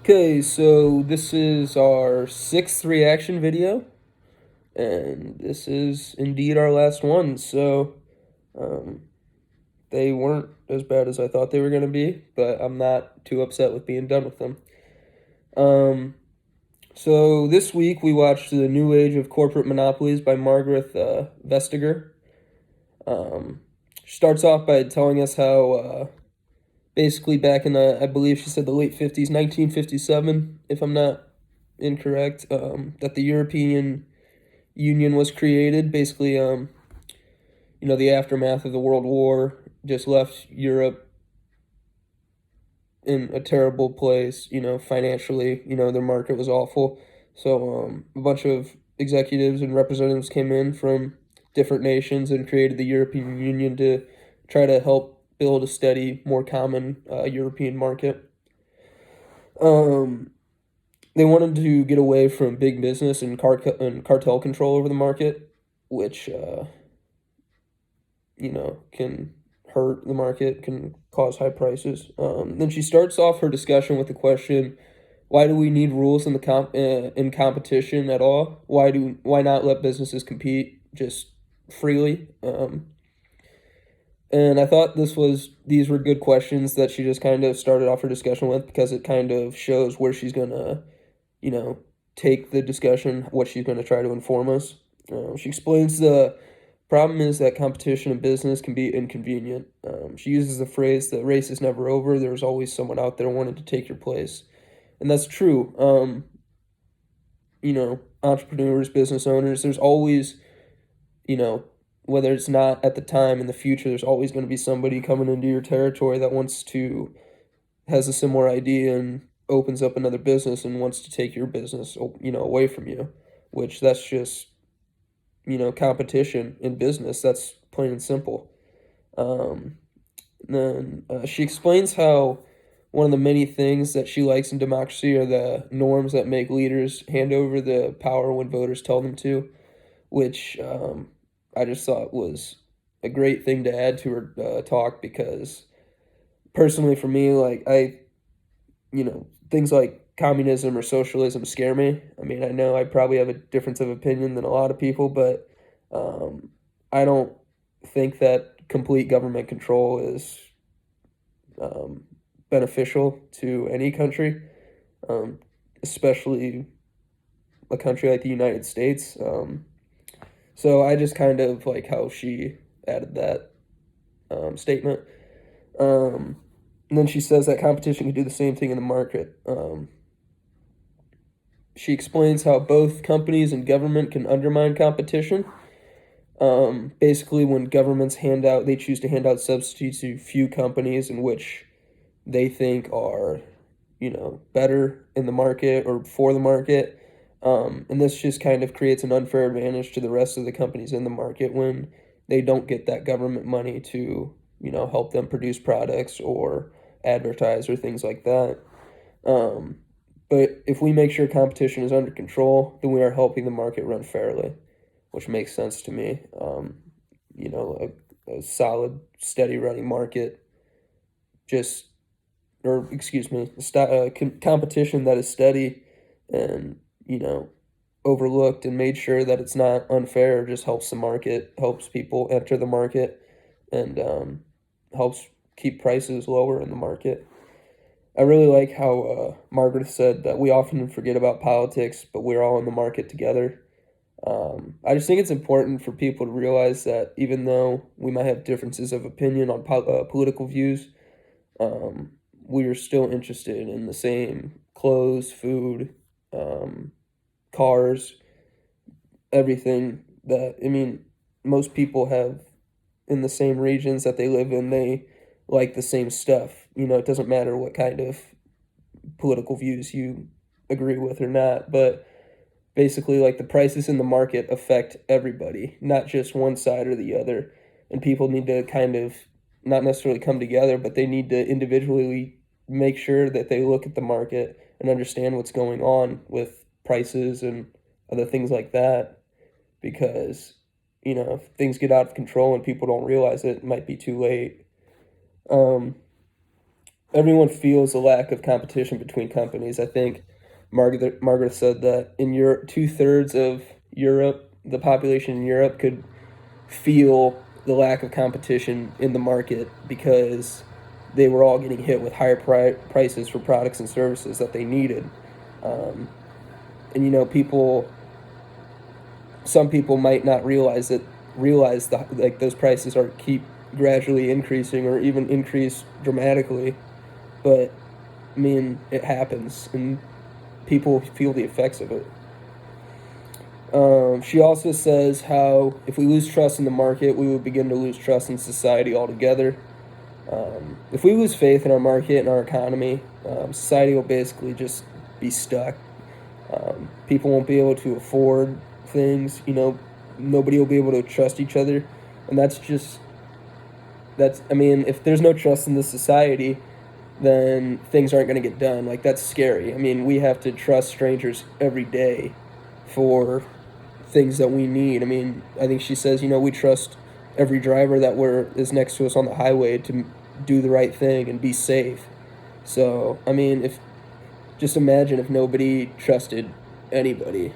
Okay, so this is our sixth reaction video, and this is indeed our last one. Um, they weren't as bad as I thought they were going to be, but I'm not too upset with being done with them. Um, so this week we watched The New Age of Corporate Monopolies by Margaret Vestager. Um, she starts off by telling us how basically back in I believe she said the late 50s, 1957, if I'm not incorrect, that the European Union was created. Basically, the aftermath of the World War just left Europe in a terrible place, financially. Their market was awful. So, a bunch of executives and representatives came in from different nations and created the European Union to try to help build a steady, more common European market. Um, they wanted to get away from big business and cartel control over the market, which can hurt the market, can cause high prices. Then she starts off her discussion with the question, why do we need rules in in competition at all? Why not let businesses compete just freely? And I thought these were good questions that she just kind of started off her discussion with, because it kind of shows where she's gonna, you know, take the discussion, what she's gonna try to inform us. She explains the problem is that competition in business can be inconvenient. She uses the phrase, the race is never over. There's always someone out there wanting to take your place. And that's true. Entrepreneurs, business owners, there's always, you know, whether it's not at the time, in the future, there's always going to be somebody coming into your territory that has a similar idea and opens up another business and wants to take your business, away from you, which that's just, competition in business. That's plain and simple. Um, then she explains how one of the many things that she likes in democracy are the norms that make leaders hand over the power when voters tell them to, which I just thought was a great thing to add to her talk, because personally for me, things like communism or socialism scare me. I mean, I know I probably have a difference of opinion than a lot of people, but I don't think that complete government control is um, beneficial to any country, especially a country like the United States. So I just kind of like how she added that statement. Um, and then she says that competition can do the same thing in the market. She explains how both companies and government can undermine competition. Basically, when they choose to hand out subsidies to few companies in which they think are, better in the market or for the market. And this just kind of creates an unfair advantage to the rest of the companies in the market when they don't get that government money to, help them produce products or advertise or things like that. Um, but if we make sure competition is under control, then we are helping the market run fairly, which makes sense to me. A solid, steady running market, just or excuse me, competition that is steady and overlooked and made sure that it's not unfair, just helps the market, helps people enter the market, and helps keep prices lower in the market. I really like how Margaret said that we often forget about politics, but we're all in the market together. I just think it's important for people to realize that even though we might have differences of opinion on political views, um, we are still interested in the same clothes, food, um, cars, everything that, I mean, most people have in the same regions that they live in, they like the same stuff. It doesn't matter what kind of political views you agree with or not, but basically, like, the prices in the market affect everybody, not just one side or the other. And people need to kind of not necessarily come together, but they need to individually make sure that they look at the market and understand what's going on with prices and other things like that. Because, if things get out of control and people don't realize it, it might be too late. Um, everyone feels a lack of competition between companies. I think Margaret said that in Europe, 2/3 of Europe, the population in Europe could feel the lack of competition in the market because they were all getting hit with higher prices for products and services that they needed. Um, and some people might not realize that like those prices are keep gradually increasing or even increase dramatically, but I mean it happens and people feel the effects of it. She also says how if we lose trust in the market, we will begin to lose trust in society altogether. If we lose faith in our market and our economy, society will basically just be stuck. People won't be able to afford things. Nobody will be able to trust each other, and I mean, if there's no trust in this society, then things aren't going to get done. Like, that's scary. I mean, we have to trust strangers every day for things that we need. I mean, I think she says, we trust every driver that is next to us on the highway to do the right thing and be safe. So, I mean, if just imagine if nobody trusted anybody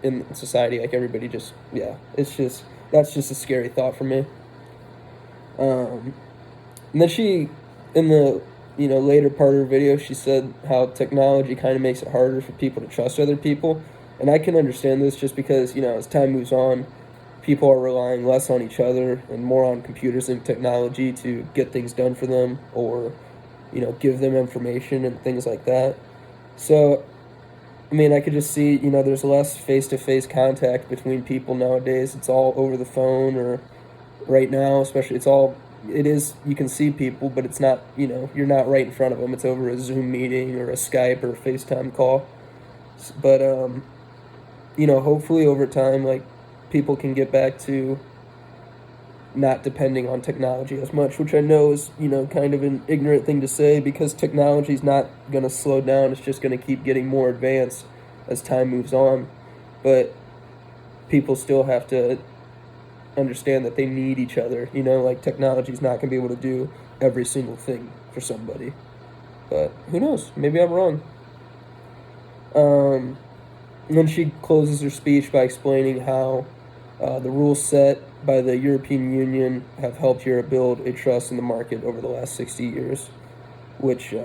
in society, like everybody just, yeah, that's just a scary thought for me. And then in the, later part of her video, she said how technology kind of makes it harder for people to trust other people. And I can understand this just because, as time moves on, people are relying less on each other and more on computers and technology to get things done for them or, give them information and things like that. So, I mean, I could just see, there's less face-to-face contact between people nowadays. It's all over the phone or right now, especially, you can see people, but it's not, you're not right in front of them. It's over a Zoom meeting or a Skype or a FaceTime call. But, hopefully over time, like, people can get back to not depending on technology as much, which I know is, kind of an ignorant thing to say because technology is not going to slow down. It's just going to keep getting more advanced as time moves on. But people still have to understand that they need each other. Like technology is not going to be able to do every single thing for somebody. But who knows? Maybe I'm wrong. And then she closes her speech by explaining how the rules set by the European Union have helped Europe build a trust in the market over the last 60 years, which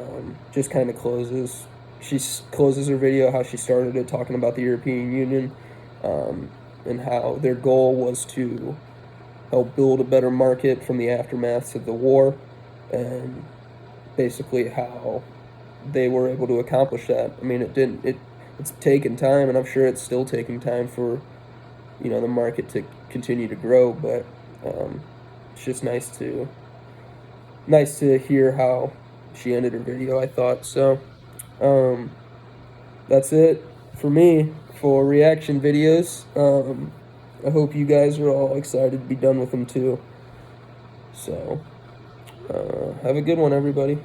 just kind of closes. She closes her video how she started it, talking about the European Union and how their goal was to help build a better market from the aftermath of the war, and basically how they were able to accomplish that. I mean, it's taken time, and I'm sure it's still taking time for the market to continue to grow, but it's just nice to hear how she ended her video, I thought. So that's it for me for reaction videos. I hope you guys are all excited to be done with them too. So have a good one, everybody.